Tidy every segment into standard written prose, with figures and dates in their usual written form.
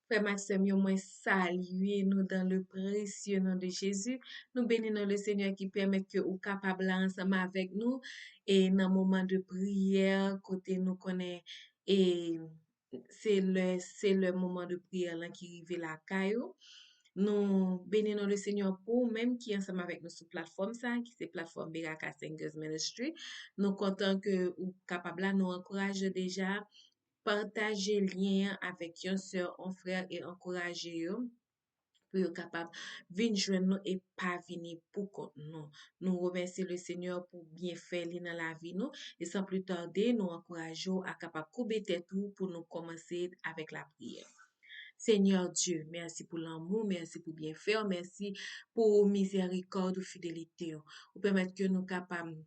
Frère Maxime, yo moins saluer nous dans le précieux nom de Jésus. Nous bénissons le Seigneur qui permet que vous capable ensemble avec nous et dans moment de prière, côté nous connaît et c'est le moment de prière là qui arrive la caillou. Nous bénissons le Seigneur pour même qui est ensemble avec nous sur plateforme ça, qui c'est plateforme Beraka Singers Ministry. Nous comptons que vous capable là, nous encourager déjà partager lien avec un sœur, un frère et encourager eux pour être capable venir joindre nous et pas venir pour compte nous. Nous remercions le Seigneur pour bien faire dans la vie nous et sans plus tarder, nous encourageons à capable couper tout pour nous commencer avec la prière. Seigneur Dieu, merci pour l'amour, merci pour bien faire, merci pour miséricorde ou fidélité. Vous permettre que nous capables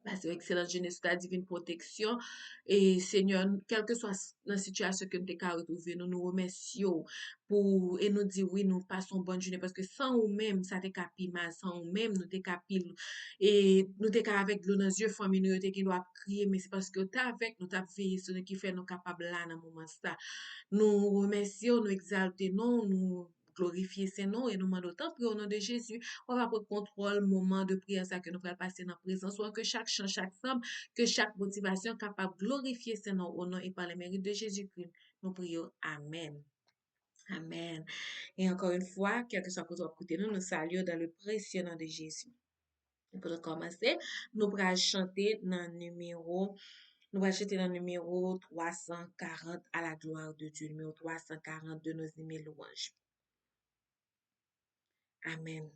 passer excellente jeunesse, ta divine protection. Et Seigneur, quelle que soit la situation que nous avons retrouvée, nous nous remercions pour, et nous dire oui, nous passons bonne journée parce que sans ou même, ça t'est capi mal, sans ou même, nous t'es capi, et nous t'es avec l'eau dans les yeux, famille, nous t'es qui doit crier, mais c'est parce que t'es avec nous, t'as veillé sur nous qui fait nous capables là, dans le moment ça. Nous remercions, nous exaltons, nous glorifier ses noms et nous demandons autant pour au nom de Jésus. On va prendre contrôle moment de prière ça que nous allons passer dans la présence, soit que chaque chant, chaque somme, que chaque motivation capable de glorifier ses noms au nom et par les mérites de Jésus-Christ. Nous prions. Amen. Amen. Et encore une fois, quel que soit que soit côté nous, nous saluons dans le précieux nom de Jésus. Pour commencer, nous allons chanter dans le numéro nous allons chanter dans le numéro 340 à la gloire de Dieu, numéro 340 de nos hymnes louanges. Amen.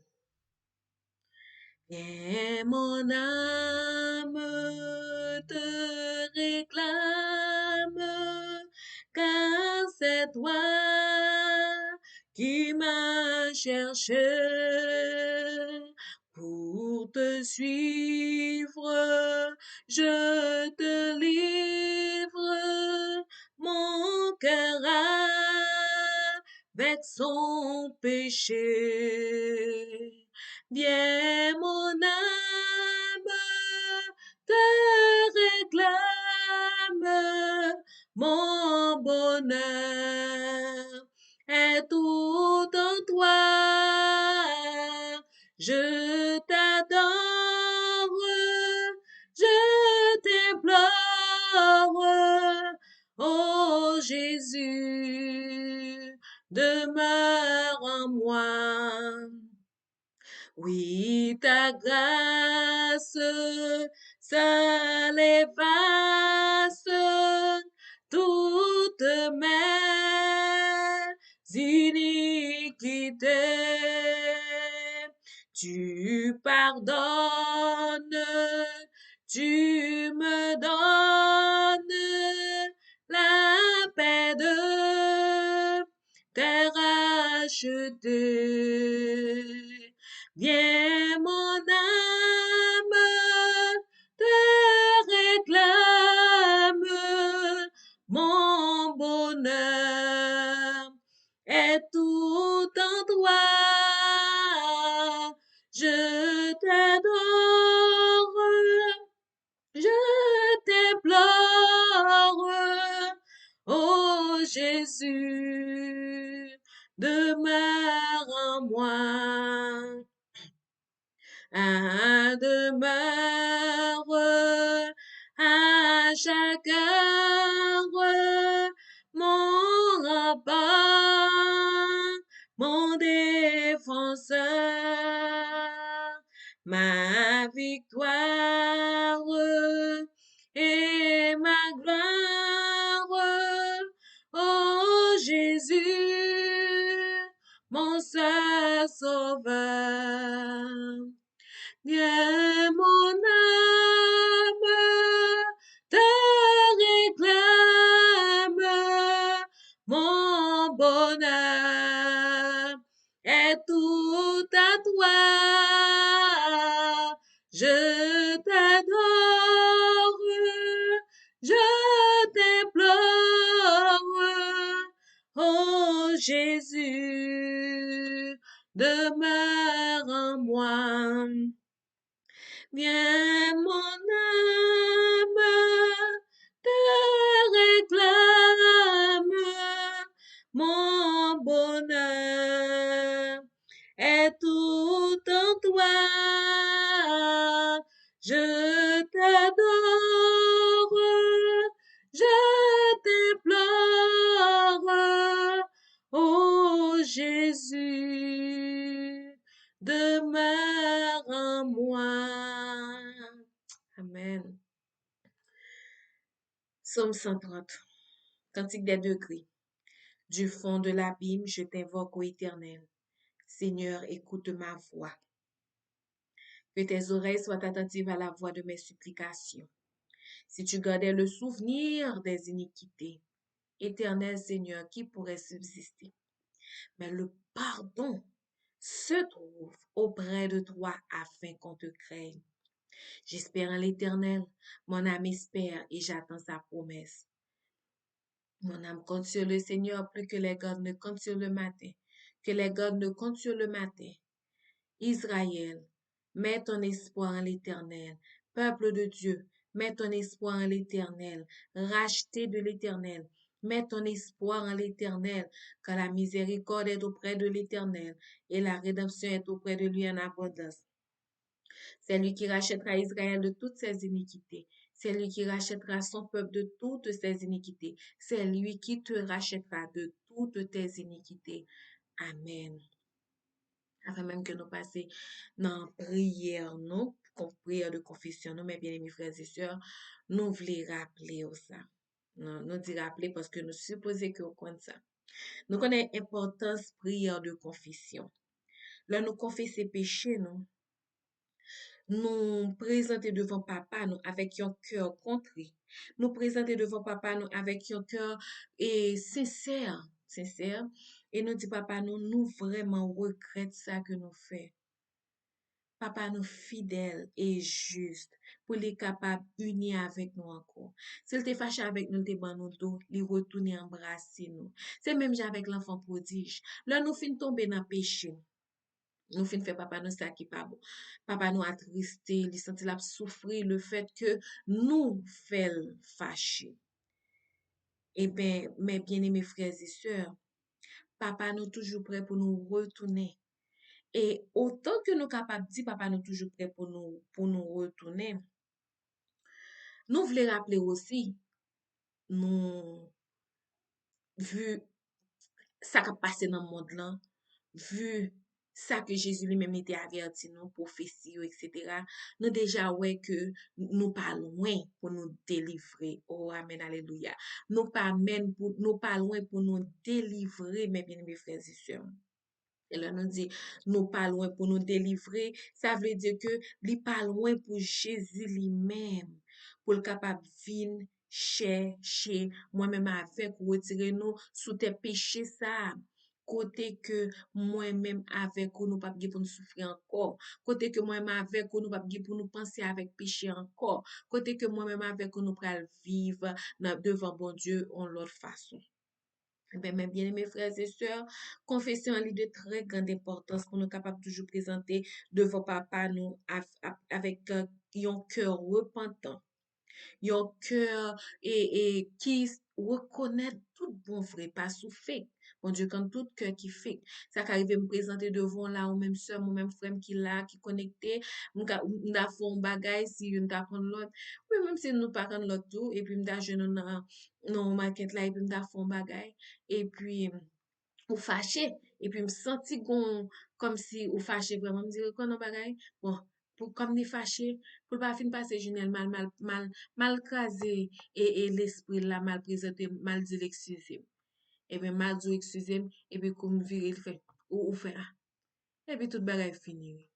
Viens, mon âme te réclame, car c'est toi qui m'as cherché pour te suivre. Je te livre mon cœur avec son péché. Viens, mon âme te réclame, mon bonheur est tout en toi. Je t'adore, je t'implore, ô Jésus, demeure en moi. Oui, ta grâce, ça efface toutes mes iniquités. Tu pardonnes, tu me donnes la paix de t'es racheté. Viens, mon âme te réclame, mon bonheur est tout en toi. Je t'adore, je t'implore, ô Jésus, demeure en moi. Demeure à chaque heure mon rempart, mon défenseur, ma victoire et ma gloire, ô Jésus, mon seul sauveur. Viens, mon âme te réclame, mon bonheur est tout à toi. Je t'adore, je t'implore, ô Jésus, demeure en moi. Viens, mon âme te réclame, mon mon bonheur est tout en toi. Je t'adore, je t'implore, ô Jésus, demeure en moi. Amen. Psaume 130, Cantique des degrés. Du fond de l'abîme, je t'invoque, ô Éternel. Seigneur, écoute ma voix. Que tes oreilles soient attentives à la voix de mes supplications. Si tu gardais le souvenir des iniquités, Éternel Seigneur, qui pourrait subsister? Mais le pardon se trouve auprès de toi afin qu'on te craigne. J'espère en l'Éternel, mon âme espère et j'attends sa promesse. Mon âme compte sur le Seigneur plus que les gardes ne comptent sur le matin, que les gardes ne comptent sur le matin. Israël, mets ton espoir en l'Éternel. Peuple de Dieu, mets ton espoir en l'Éternel. Racheté de l'Éternel, mets ton espoir en l'Éternel, car la miséricorde est auprès de l'Éternel et la rédemption est auprès de lui en abondance. C'est lui qui rachètera Israël de toutes ses iniquités. C'est lui qui rachètera son peuple de toutes ses iniquités. C'est lui qui te rachètera de toutes tes iniquités. Amen. Avant même que nous passions dans la prière, nous, prière de confession, nous, mes bien-aimés frères et sœurs, nous voulons rappeler ça. Nous dit rappeler parce que nous supposons que nous connaissons ça. Nous connaissons l'importance prière de confession. Là, nous confessons péché, nous présenter devant papa nous avec un cœur contrit. Nous présenter devant papa nous avec un cœur sincère, sincère. Et nous dit papa nous vraiment regrettons ça que nous faisons. Papa nous fidèle et juste pour les capables unir avec nous encore. S'il te fâché avec nous, te ban nous dos, li retourner embrasser nous. C'est même avec l'enfant prodige. Là, nous fin tomber dans le péché. Nous fin fait papa nous ça qui pas bon. Papa nous attristé, il senti la souffrir le fait que nous fait fâcher. Eh bien, mes bien-aimés frères et sœurs, papa nous toujours prêt pour nous retourner. Et autant que nous capables de dire, papa nous toujours prêt pour nous retourner, nous voulons rappeler aussi, nous, vu ça qui a passé dans le monde là, vu ça que Jésus lui-même était averti nous, prophétie, etc., nous déjà ouais que nous pas loin pour nous délivrer. Oh, amen, alléluia. Nous pas loin pour nous délivrer, mes bien-aimés frères et sœurs. Et là, nous dit, nous pas loin pour nous délivrer. Ça veut dire que, nous pas loin pour Jésus lui-même, pour le capable de chercher, moi-même avec, retirer nous sous tes péchés, ça. Côté que moi-même avec nous pas pour nous souffrir encore. Côté que moi-même avec nous pas pour nous penser avec péché encore. Côté que moi-même avec nous pral vivre devant bon Dieu en l'autre façon. Ben, mes bien-aimés frères et sœurs, confession est de très grande importance pour nous capables toujours présenter devant papa nous avec un cœur repentant, un cœur qui reconnaît tout bon vrai, pas sous fait. Bon Dieu, quand tout cœur qui fait, ça qui arrive me présenter devant là, ou même soeur, ou même frère qui là, qui connecté, m'da fait un bagay si une t'a prendre l'autre, oui, même si nous pas prendre l'autre tout, et puis m'da jeune non maquette là, et puis m'da fait un bagay, et puis, ou fâché, et puis me senti comme si ou fâché vraiment, me dire, qu'on bagay, bon, pour comme ni fâché, pour pas fin passer journée mal crasé, et l'esprit là mal présenté, mal dit l'excusez. Et bien, mal dit excusez, et puis comme virer, il fait, ou fait, ah, et puis tout bagay fini, oui.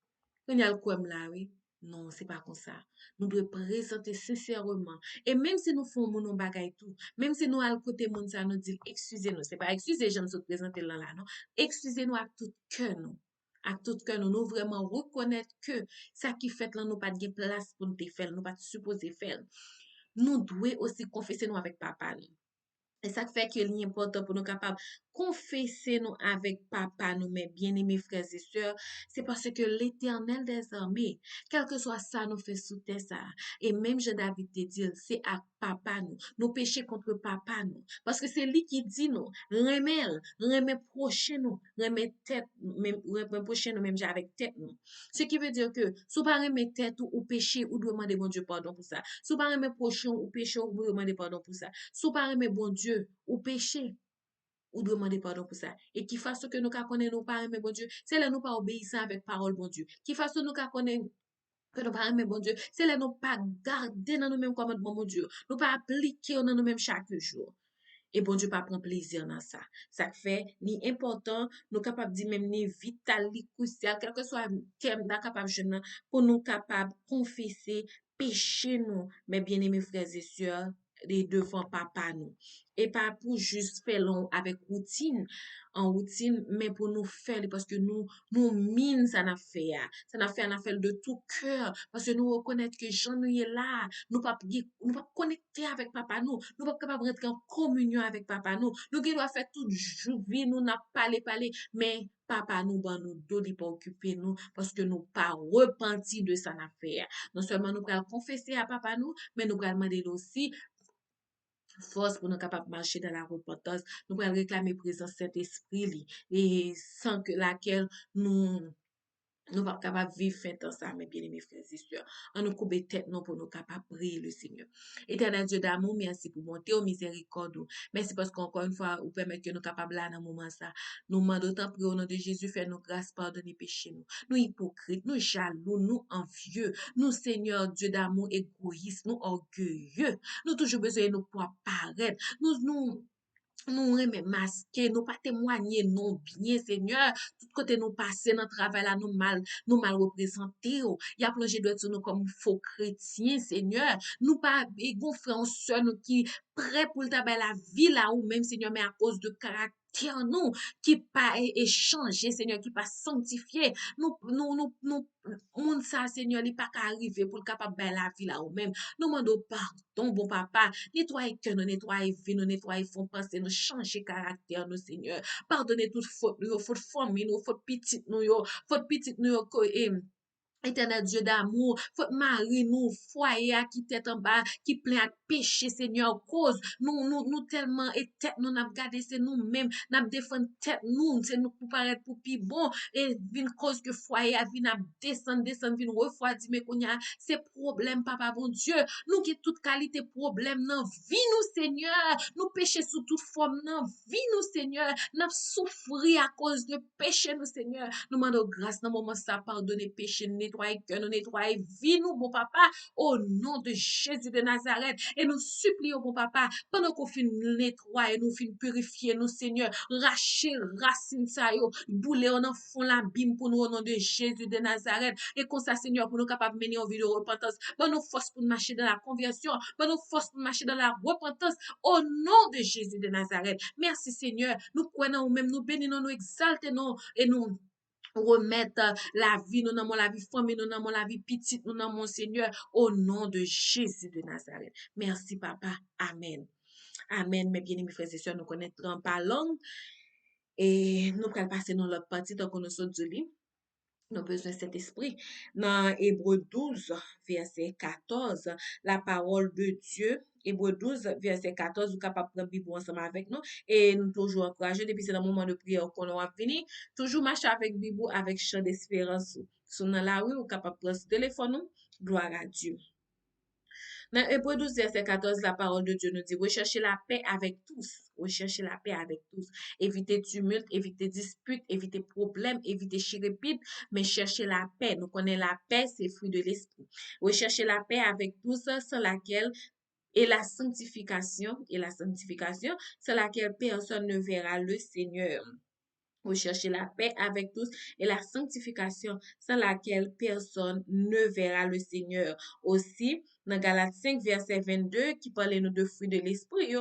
Quand y a le quoi là, oui. Non, c'est pas comme ça. Nous devons présenter sincèrement. Et même si nous faisons mon bagay tout, même si nous à côté moun ça nous dit excusez-nous, c'est pas excusez, j'aime se présenter là non. Excusez-nous à tout cœur nous. À tout cœur nous, nous vraiment reconnaître que ça qui fait là nous pas de place pour nous faire, nous pas supposer faire. Nous devons aussi confesser nous avec papa nous. Et ça fait que l'important pour nous capables confesser nous avec papa, nous, mes bien-aimés frères et sœurs, c'est parce que l'éternel des armées, quel que soit ça, nous fait sous terre ça. Et même Jean-David te dit, c'est à papa nous, nous péchons contre papa nous. Parce que c'est lui qui dit nous, remets prochain nous, remets tête, même, remets prochain nous, même avec tête nous. Ce qui veut dire que, si vous pas remet tête ou péché, ou demander bon Dieu pardon pour ça. Si vous pas remet prochain ou péché, ou demander pardon pour ça. Si vous pas remet bon Dieu ou péché, ou demander pardon pour ça. Et qui fasse que nous connaissons nous pas remet bon Dieu, c'est là nous pas obéissant avec parole bon Dieu. Qui fasse nous connaissons que nous pas remet bon Dieu, c'est là nous pas garder dans nous mêmes commandements bon Dieu. Nous pas appliquer dans nous mêmes chaque jour. Et bon Dieu pas prend plaisir dans ça. Ça fait ni important, nous capable dire même ni vital, ni crucial, quel que soit le thème d'un capable jeune, pour nous capable confesser péché nous, mes bien-aimés frères et sœurs, les devant papa nous. Et pas pour juste faire long avec routine, en routine, mais pour nous faire, parce que nous mine ça n'a fait, on a fait de tout cœur, parce que nous reconnaître que Jean nous est là, nous pas connecter avec papa nous pas capable rentrer en communion avec papa nous qui doit faire toute vie, nous n'a parlé, mais papa nous, ban nous, dos, il pas occuper nous, parce que nous pas repenti de ça n'a fait. Non seulement nous pouvons confesser à papa nous, mais nous pouvons demander aussi force pour nous capables de marcher dans la repentance. Nous pouvons réclamer présence Saint-Esprit, et sans que laquelle nous pas capables de vivre fait dans ça, mes bien-aimés frères et sœurs. On nous coupe tête non pour nous capables de prier le Seigneur. Éternel Dieu d'amour, merci pour monter au miséricorde. Merci parce qu'encore une fois, vous permettez que nous capables là dans le moment ça. Nous demandons autant prier au nom de Jésus, faire nos grâces, pardonner péché nous. Nous hypocrites, nous jaloux, nous envieux, nous Seigneur Dieu d'amour égoïstes, nous orgueilleux. Nous toujours besoin de nous pour apparaître. Nous remet masquer, nous pas témoigner non bien, Seigneur. Tout côté nous passer dans le travail là, nous mal représenté. Il a plongé doit sur nous comme faux chrétiens, Seigneur. Nous pas, et gon frère, sœur, nous qui prêt pour le tabac la vie là, ou même, Seigneur, mais à cause de caractère, nous, qui pas échangé, Seigneur, qui pas sanctifié. Monde ça, Seigneur, il pas qu'à arriver pour le capable de la vie là, ou même. Nous demandons pardon, bon papa. Nettoyez cœur, nous nettoyez vie, nous nettoyez fond pensée, nous changer caractère, nous, Seigneur. Pardonnez toute faute, nous, faute famille, nous, faute petite, nous, faute petite, nous, Éternel Dieu d'amour, faut mari nous, foyer qui tête en bas, qui plein à péché, Seigneur, cause, nous tellement, et tête, nous n'a gardé, c'est nous-mêmes, n'a défendu tête, nous, c'est nous pour paraître pour plus bon, et vin cause que foyer a vin à descendre, vin refroidi, mais qu'on y a, ces problèmes, papa, bon Dieu, nous qui toute qualité problème, non, vie nous, Seigneur, nous péché sous toute forme, non, vie nous, Seigneur, nous souffrir à cause de péché, nous, Seigneur, nous demandons grâce dans le moment ça, pardonner péché, nettoyer cœur, nous nettoyer vie, nous, bon papa, au nom de Jésus de Nazareth. Et nous supplions, bon papa, pendant qu'on finit nous nettoyer, nous finit purifier, nous, Seigneur, racher racine ça, yo, bouler, on en fond la bim pour nous, au nom de Jésus de Nazareth. Et comme ça, Seigneur, pour nous capables de mener en vie de repentance, bon, nous force pour marcher dans la conversion, bon, nous force pour marcher dans la repentance, au nom de Jésus de Nazareth. Merci, Seigneur. Nous croyons, même nous bénissons, nous exaltons, et nous remettre la vie, nous nommons la vie famille, nous nommons la vie petite, nous nommons Seigneur, au nom de Jésus de Nazareth. Merci, Papa. Amen. Amen, mes bien-aimés frères et sœurs, nous connaîtrons pas langue et nous allons passer dans l'autre partie tant qu'on nous saute du lit. Nous avons besoin de cet esprit. Dans Hébreu 12, verset 14, la parole de Dieu, Hébreu 12, verset 14, vous êtes capable de prendre Bible ensemble avec nous. Et nous toujours encourager, depuis c'est dans le moment de prière qu'on va venir, toujours marcher avec Bible, avec chant d'espérance. Si vous dans la rue, vous êtes capable de prendre ce téléphone, gloire à Dieu. Dans Hébreu 12, verset 14, la parole de Dieu nous dit, recherchez la paix avec tous. Recherchez la paix avec tous. Évitez tumulte, évitez dispute, évitez problème, évitez chirépite, mais cherchez la paix. Nous connaissons la paix, c'est fruit de l'esprit. Recherchez la paix avec tous, sans laquelle et la sanctification, sans laquelle personne ne verra le Seigneur. Recherchez la paix avec tous et la sanctification sans laquelle personne ne verra le Seigneur. Aussi, dans Galates 5, verset 22, qui parle nous de fruits de l'esprit,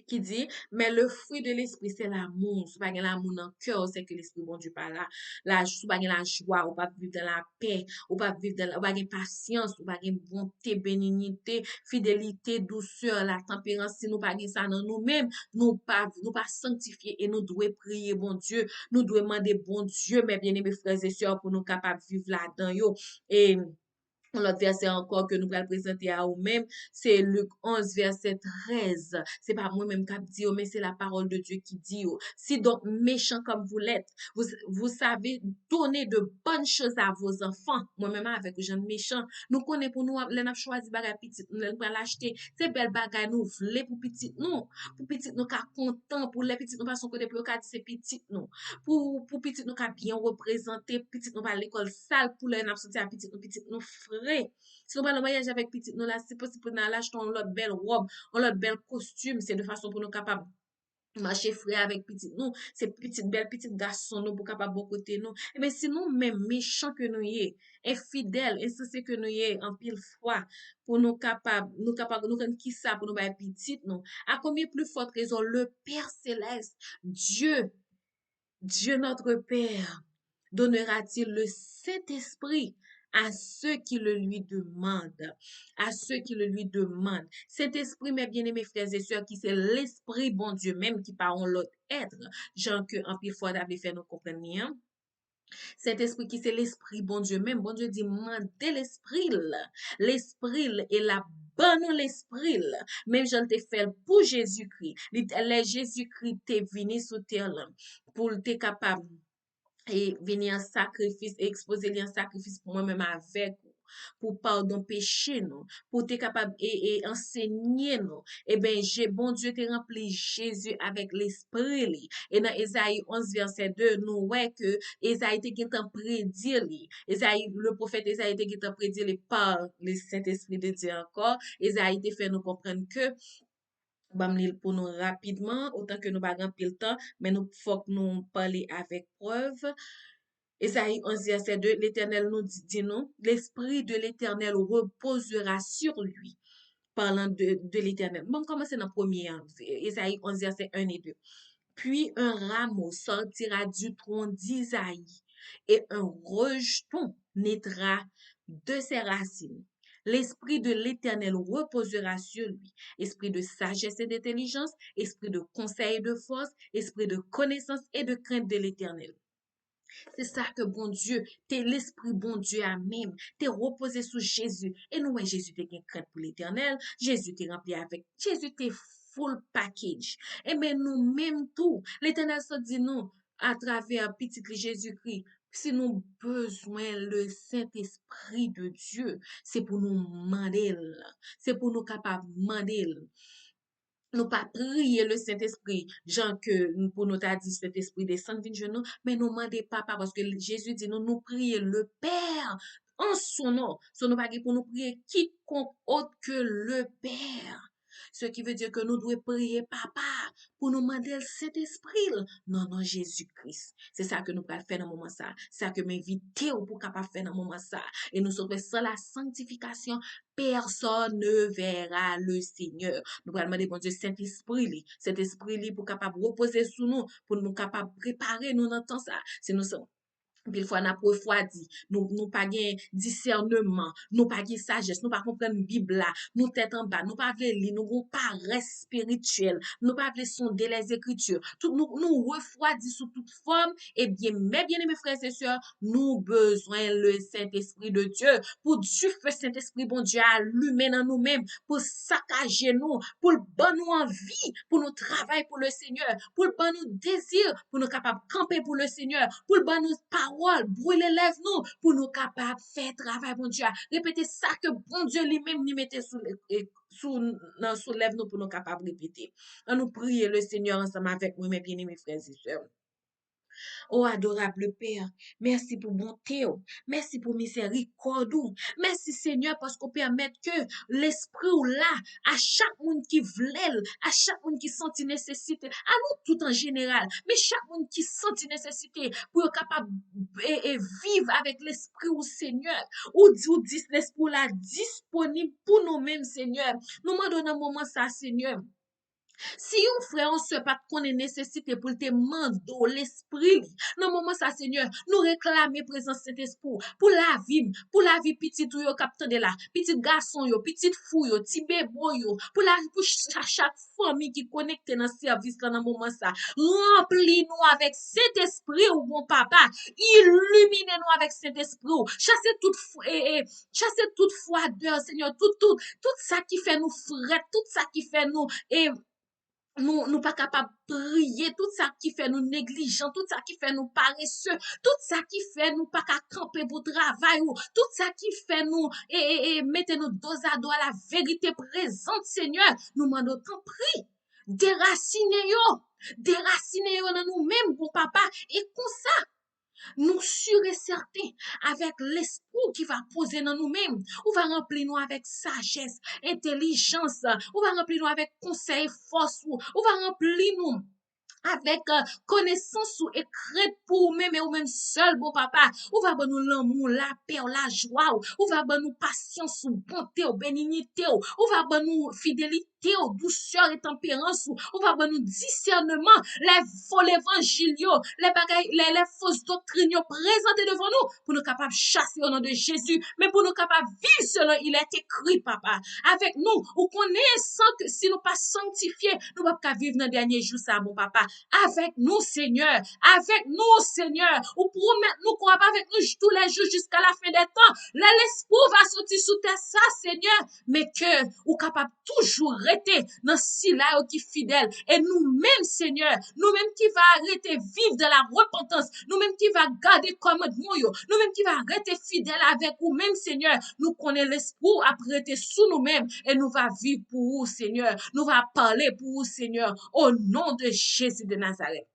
qui dit, mais le fruit de l'esprit, c'est l'amour. Si pas gen l'amour dans le cœur, c'est que l'esprit bon Dieu pas là. Si pas gen la joie, ou pas vivre dans la paix, ou pas vivre dans ou pas gen patience, ou pas gen bonté, bénignité, fidélité, douceur, la tempérance, si nous pas gen ça dans nous-mêmes, nous pas sanctifier et nous devons prier bon Dieu, nous devons demander bon Dieu, mes bien-aimés frères et sœurs, pour nous capables de vivre là-dedans, yo. Et l'autre verset encore que nous allons présenter à nous-mêmes, c'est Luc 11, verset 13. C'est pas moi-même qui dit, mais c'est la parole de Dieu qui dit. Si donc méchant comme vous l'êtes, vous savez donner de bonnes choses à vos enfants. Moi-même avec les gens méchants, nous connaissons pour nous, les n'a choisi bagay petit, nous allons l'acheter. C'est belle bagay nous voulons pour petit nous ka content, pour les petits nous pas son côté pour ka dit c'est petit nous. Pour petit nous ka bien représenter, petit nous pas l'école sale pour les n'a sorti à petit nous frais. Si nous pas le voyage avec petit nous là, c'est possible pour nous acheter une belle robe, une belle costume, c'est de façon pour nous capable marcher frère avec petit nous, c'est petite belle petite garçon nous pour capable bon côté nous. Mais si nous même méchants que nous y est, infidèles, insensés que nous y est en pile fois pour nous rendre qui ça pour nous ba petit nous. À combien plus forte raison le Père céleste, Dieu notre Père, donnera-t-il le Saint-Esprit à ceux qui le lui demandent, à ceux qui le lui demandent. Saint-Esprit, mes bien-aimés frères et sœurs, qui c'est l'Esprit, bon Dieu, même qui parle l'autre être, genre que en pile fois d'avait fait nous comprendre, hein? Saint-Esprit qui c'est l'Esprit, bon Dieu, même, bon Dieu dit, mandez l'Esprit, et la bonne l'Esprit, même j'en t'ai fait pour Jésus-Christ. Les Jésus-Christ t'est venu sous terre, là, pour t'être capable et venir en sacrifice, exposer li en sacrifice pour moi-même avec vous, pour pardon péché nous, pour être capable et enseigner nous. Eh bien, bon Dieu te rempli Jésus avec l'esprit li. Et dans Ésaïe 11 verset 2, nous ouais que Ésaïe te qui t'en prédire li. Ésaïe, le prophète Ésaïe te qui t'en prédire li par le Saint-Esprit de Dieu encore. Ésaïe te fait nous comprendre que bam li pour nous rapidement, autant que nous pas grand pile temps, mais nous faut que nous parler avec preuve. Ésaïe 11, verset 2, l'Éternel nous dit non, l'Esprit de l'Éternel reposera sur lui, parlant de l'Éternel. Bon, commencez dans le premier, Ésaïe 11, verset 1 et 2. Puis un rameau sortira du tronc d'Isaïe, et un rejeton naîtra de ses racines. L'Esprit de l'Éternel reposera sur lui, esprit de sagesse et d'intelligence, esprit de conseil et de force, esprit de connaissance et de crainte de l'Éternel. C'est ça que bon Dieu, t'es l'esprit bon Dieu à même, t'es reposé sous Jésus. Et nous, ouais, Jésus t'es crainte pour l'éternel, Jésus t'es rempli avec, Jésus t'es full package. Et bien nous même tout, l'éternel se dit nous, à travers petit Jésus-Christ, si nous besoin le Saint-Esprit de Dieu, c'est pour nous demander, c'est pour nous capables de demander. Nous pas prier le Saint-Esprit, genre que pour nous t'a dit Saint-Esprit descend vin nous, mais nous demandez papa parce que Jésus dit nous prier le Père en son nom. Son nom pas pour nous prier quiconque autre que le Père. Ce qui veut dire que nous devons prier papa pour nous demander le Saint-Esprit. Non, non, Jésus-Christ. C'est ça que nous pouvons faire dans le moment ça. C'est ça que m'inviter pour capable faire dans le moment ça. Et nous sommes sans la sanctification, personne ne verra le Seigneur. Nous allons demander, bon Dieu, Saint-Esprit, pour capable reposer sous nous, pour nous capable préparer nous dans temps ça. Si nous sommes Pile fois n'a refroidi, nous pas gain discernement, nous pas gain sagesse, nous pas comprendre Bible là, nous tête en bas, nous pas vle li, nous gon paresse spirituelle, nous pas vle sonder les écritures. Tout nous refroidi sous toute forme et bien mes bien-aimés frères et sœurs, nous besoin le Saint-Esprit de Dieu pour Dieu fait Saint-Esprit bon Dieu allumer dans nous-mêmes pour saccager nous, pour le bon nous envie, pour nous travailler pour le Seigneur, pour le bon nous désir, pour nous capables camper pour le Seigneur, pour le bon nous parole, brûler lèvres nous, pour nous capables faire travail bon Dieu. Répétez ça que bon Dieu lui-même nous mettait sous lèvres nous pour nous capables répéter. On nous prier le Seigneur ensemble avec nous, mes bien-aimés frères et sœurs. Oh, adorable Père, merci pour bonté, merci pour miséricorde, merci Seigneur parce qu'on permet que l'esprit ou là, à chaque monde qui voulait, à chaque monde qui senti nécessité, à nous tout en général, mais chaque monde qui senti nécessité pour être capable et vivre avec l'esprit au Seigneur, ou dit l'esprit là disponible pour nous-mêmes, Seigneur. Nous m'en donnons un moment ça, Seigneur. Si yon frère, on se pas qu'on est nécessité pour te mando l'esprit, dans moment ça, Seigneur, nous réclamer présence cet esprit pour la vie petite ou yo capte de là, petit garçon yo, petite fou yo, petit bébé yo, pour chaque famille qui connecte dans service là dans moment ça. Remplis-nous avec cet esprit ou bon papa, illuminez-nous avec cet esprit. Chassez toute froideur, Seigneur, tout ça qui fait nous fret, tout ça qui fait nous pas capable de prier, tout ça qui fait nous négligents, tout ça qui fait nous paresseux, tout ça qui fait nous pas qu'à camper pour travail, ou tout ça qui fait nous mettez nous dos à dos à la vérité présente, Seigneur, nous demandons tant prie, déracinez yo dans nous-mêmes, bon papa, et comme nous sûrs et certains avec l'esprit qui va poser dans nous-mêmes. On va remplir nous avec sagesse, intelligence. On va remplir nous avec conseil, force. On va remplir nous avec connaissance ou écrit pour même et ou même seul, bon papa. Ou va bon nous l'amour, la paix, la joie. Ou va bon nous patience, ou bonté, ou bénignité. Ou va bon nous fidélité, ou douceur et tempérance. Ou va bon nous discernement, les faux évangiles, les fausses doctrines présentées devant nous pour nous capables de chasser au nom de Jésus, mais pour nous capables de vivre selon il est écrit, papa. Avec nous, ou qu'on est sans que si nous pas sanctifiés, nous ne pouvons pas vivre dans le dernier jour, ça, bon papa. Avec nous, Seigneur. Avec nous, Seigneur. Ou promettez-nous qu'on va avec nous tous les jours jusqu'à la fin des temps. L'esprit va sortir sous terre, ça, Seigneur. Mais que, ou capable toujours rester dans ce là qui est fidèle. Et nous-mêmes, Seigneur, nous-mêmes qui va arrêter vivre de la repentance. Nous-mêmes qui va garder commandement, nous-mêmes qui va arrêter fidèle avec vous-même, Seigneur. Nous connaissons l'esprit à prêter sous nous-mêmes et nous va vivre pour vous, Seigneur. Nous va parler pour vous, Seigneur. Au nom de Jésus de Nazareth.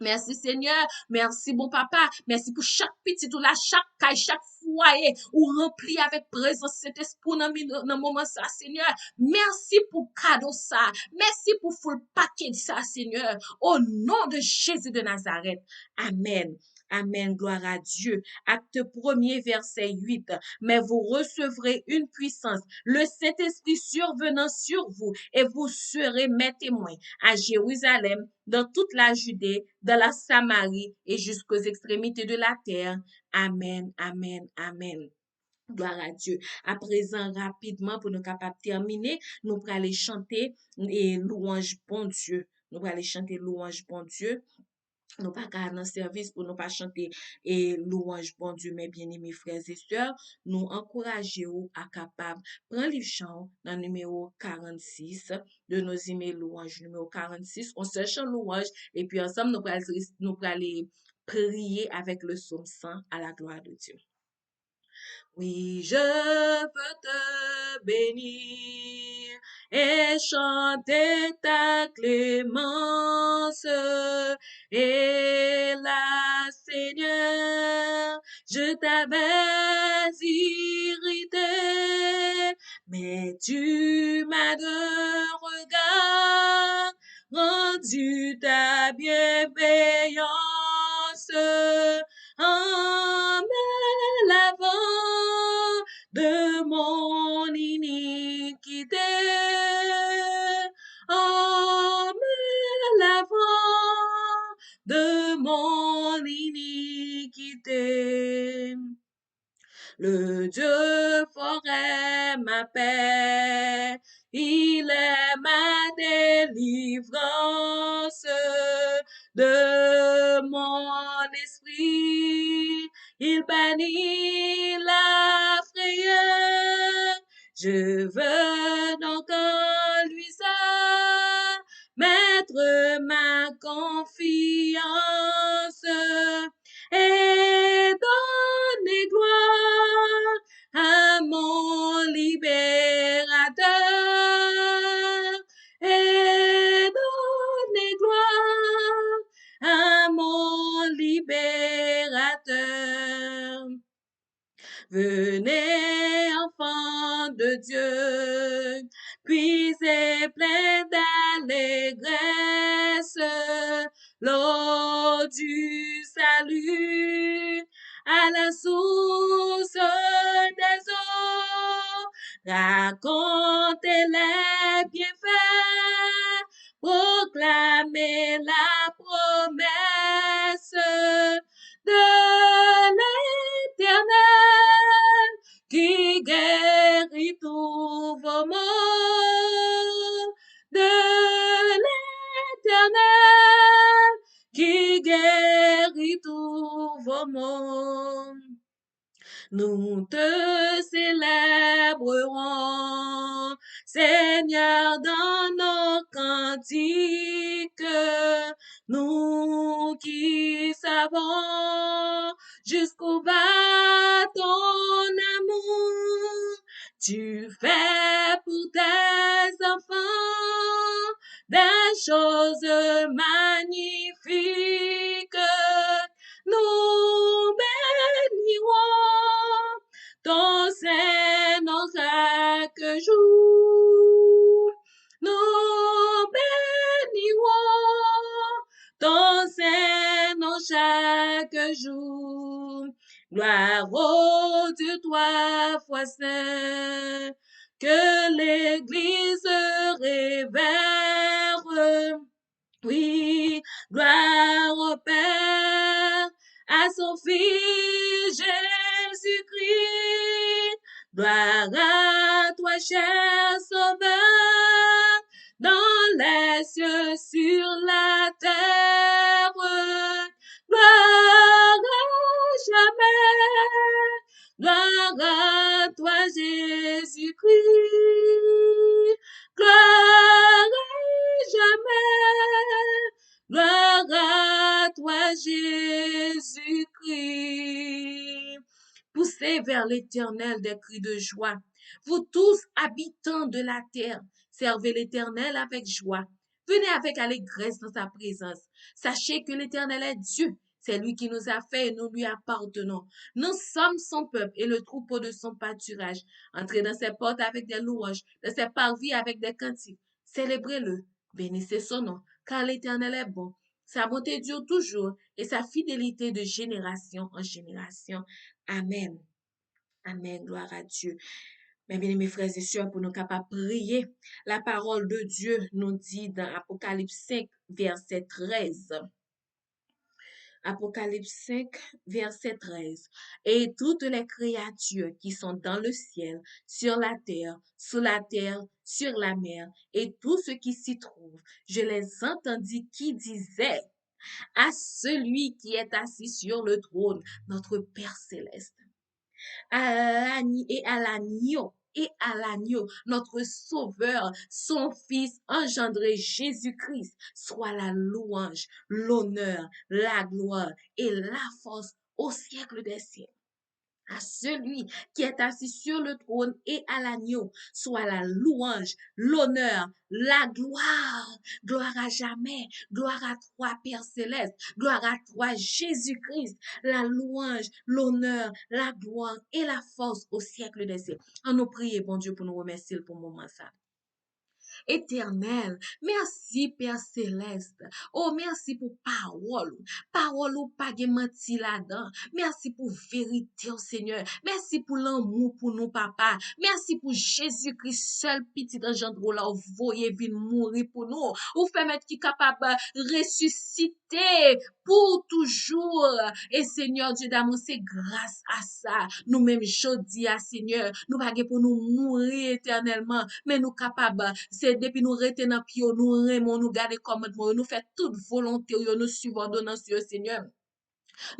Merci Seigneur, merci bon papa, merci pour chaque petit ou là, chaque caille, chaque foyer, ou rempli avec présence cet esprit dans le moment ça, Seigneur. Merci pour cadeau ça, merci pour full paquet ça, Seigneur. Au nom de Jésus de Nazareth. Amen. Amen, gloire à Dieu. Acte 1er, verset 8. Mais vous recevrez une puissance, le Saint-Esprit survenant sur vous, et vous serez mes témoins à Jérusalem, dans toute la Judée, dans la Samarie et jusqu'aux extrémités de la terre. Amen, amen, amen. Gloire à Dieu. À présent, rapidement, pour nous capables de terminer, nous allons aller chanter et louange bon Dieu. Nous allons aller chanter louange bon Dieu. Nous pas qu'à dans service pour nous pas chanter et louange bon Dieu, mes bien-aimés frères et sœurs, nous encourageons à capable prendre le chant dans le numéro 46 de nos emails louange numéro 46. On se chante louange et puis ensemble nous allons aller prier avec le psaume 100 à la gloire de Dieu. Oui, je peux te bénir et chanter ta clémence. Et là, Seigneur, je t'avais irrité, mais tu m'as de regard rendu ta bienveillance en me lavant de mon iniquité, en me lavant de mon iniquité. Le Dieu fort est ma paix, il est ma délivrance de mon esprit. Il bannit la frayeur. Je veux donc en lui seul mettre ma confiance et donner gloire à mon libérateur et donner gloire à mon libérateur. Venez, enfants de Dieu, puisez plein d'allégresse l'eau du salut à la source des eaux. Racontez les bienfaits proclamer la promesse de l'Éternel qui guérit tous vos maux, de l'Éternel qui guérit tous vos maux. Nous te célébrerons, Seigneur, dans nos cantiques, nous qui savons jusqu'où va ton amour. Tu fais pour tes enfants des choses magnifiques. Nous bénirons ton Saint-Nom chaque jour. Nous bénirons ton Saint-Nom chaque jour. Gloire au Dieu trois fois saint, que l'Église révère. Oui, gloire au Père, à son Fils Jésus-Christ. Gloire à toi, cher Sauveur, dans les cieux, sur la terre. Gloire à jamais. Gloire à toi, Jésus-Christ. Gloire à jamais. Gloire à toi, Jésus-Christ. Poussez vers l'Éternel des cris de joie. Vous tous, habitants de la terre, servez l'Éternel avec joie. Venez avec allégresse dans sa présence. Sachez que l'Éternel est Dieu. C'est lui qui nous a fait et nous lui appartenons. Nous sommes son peuple et le troupeau de son pâturage. Entrez dans ses portes avec des louanges, dans ses parvis avec des cantiques. Célébrez-le, bénissez son nom, car l'Éternel est bon. Sa bonté dure toujours et sa fidélité de génération en génération. Amen. Amen. Gloire à Dieu. Mes bien-aimés frères et sœurs, pour nous capables de prier, la parole de Dieu nous dit dans Apocalypse 5, verset 13. Apocalypse 5, verset 13. Et toutes les créatures qui sont dans le ciel, sur la terre, sous la terre, sur la mer, et tout ce qui s'y trouve, je les entendis qui disaient à celui qui est assis sur le trône, notre Père céleste, et à l'agneau, notre Sauveur, son Fils engendré Jésus-Christ, soit la louange, l'honneur, la gloire et la force au siècle des siècles. À celui qui est assis sur le trône et à l'agneau, soit la louange, l'honneur, la gloire, gloire à jamais, gloire à toi, Père céleste, gloire à toi, Jésus-Christ, la louange, l'honneur, la gloire et la force au siècle des siècles. En nous prier, bon Dieu, pour nous remercier pour le moment ça. Éternel, merci Père Céleste. Oh, merci pour parole. Parole ou pas de menti là-dedans. Merci pour vérité, oh Seigneur. Merci pour l'amour pour nous, papa. Merci pour Jésus-Christ, seul petit engendre là, voyez venir mourir pour nous. Ou fait mettre qui est capable de ressusciter pour toujours. Et Seigneur Dieu d'amour, c'est grâce à ça. Nous-mêmes, jodi à Seigneur, nous pas pour nous mourir éternellement, mais nous capables, c'est depuis nous rester dans pied, nous aimons, nous garder commandement, nous faire toute volonté, nous suivons ordonnance, Seigneur.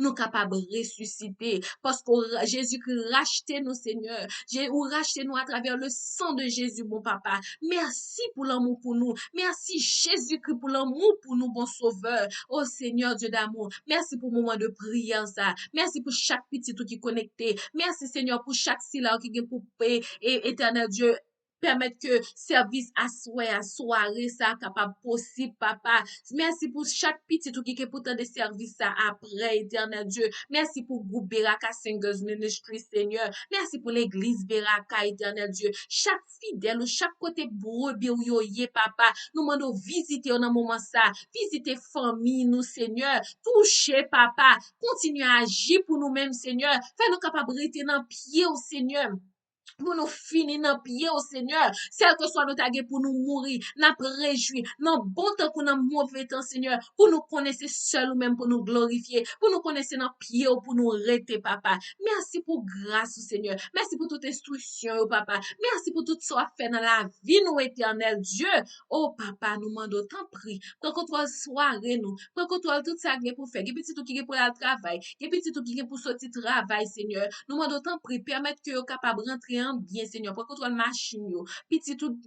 Nous capables de ressusciter parce que Jésus-Christ racheté nous, Seigneur. Ou racheté nous à travers le sang de Jésus, mon papa. Merci pour l'amour pour nous. Merci Jésus-Christ pour l'amour pour nous, bon sauveur. Oh Seigneur Dieu d'amour. Merci pour le moment de prière, ça. Merci pour chaque petit tout qui est connecté. Merci Seigneur pour chaque silence qui est pour paix et éternel Dieu. Permettre que service à soirée, ça capable possible, papa. Merci pour chaque petit tout qui est pourtant de service ça après, éternel Dieu. Merci pour le groupe Beraka Singers Ministry, Seigneur. Merci pour l'église Beraka, éternel Dieu. Chaque fidèle, chaque côté brebis ou yoye, papa. Nous demandons visiter dans moment ça. Visiter famille, nous, Seigneur. Toucher, papa. Continuer à agir pour nous-mêmes, Seigneur. Fais-nous capables de rester dans pied, au Seigneur. pour nous finir dans pied au Seigneur, celle que soit nous taguer pour nous mourir, n'a réjouir, dans bon temps pour dans mauvais temps, Seigneur, pour nous connaître seul ou même pour nous glorifier, pour nous connaître dans pied pour nous rester, papa. Merci pour grâce, Seigneur. Merci pour toute instruction, oh, papa. Merci pour tout ce qu'on fait dans la vie, nous, éternel Dieu. Oh, papa, nous demandons tant prix. Prends contrôle soirée, nous. Prends contrôle tout ça qui est pour faire. Et petit tout qui est pour le travail. Et petit tout qui est pour sortir travail, Seigneur. Nous demandons tant prix. Permettre que vous capable de rentrer en bien, Seigneur. Prends contrôle machine, yo. Petit tout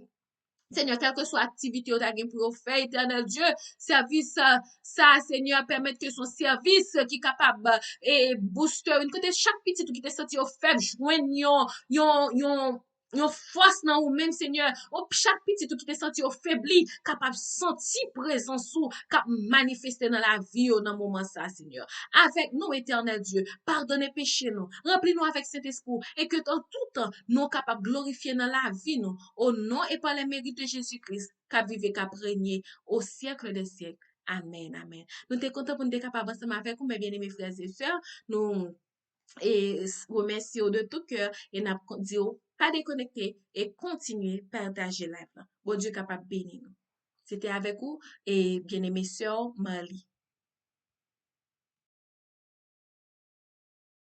Seigneur, quelle que soit l'activité pour faire, éternel Dieu, service, ça, Seigneur, permettre que son service qui est capable et booster, une côté chaque petit qui te senti au faible, joignons, yon force dans ou même, Seigneur, chaque petit qui te senti au faibli, capable de sentir présence ou, cap manifester dans la vie, dans le moment ça, Seigneur. Avec nous, éternel Dieu, pardonnez péché nous, remplis-nous avec cet esprit, et que dans tout temps, nous capables de glorifier dans la vie, nous, au nom et par les mérites de Jésus-Christ, qu'a vive, qu'a régné au siècle des siècles. Amen, amen. Nous sommes contents pour nous être capables ensemble avec vous, mes bien-aimés frères et sœurs. Nous remercions de tout cœur et nous disons pas déconnecter et continuer à partager la vie. Bon Dieu capable de bénir nous. C'était avec vous et bien-aimée sœur Marley.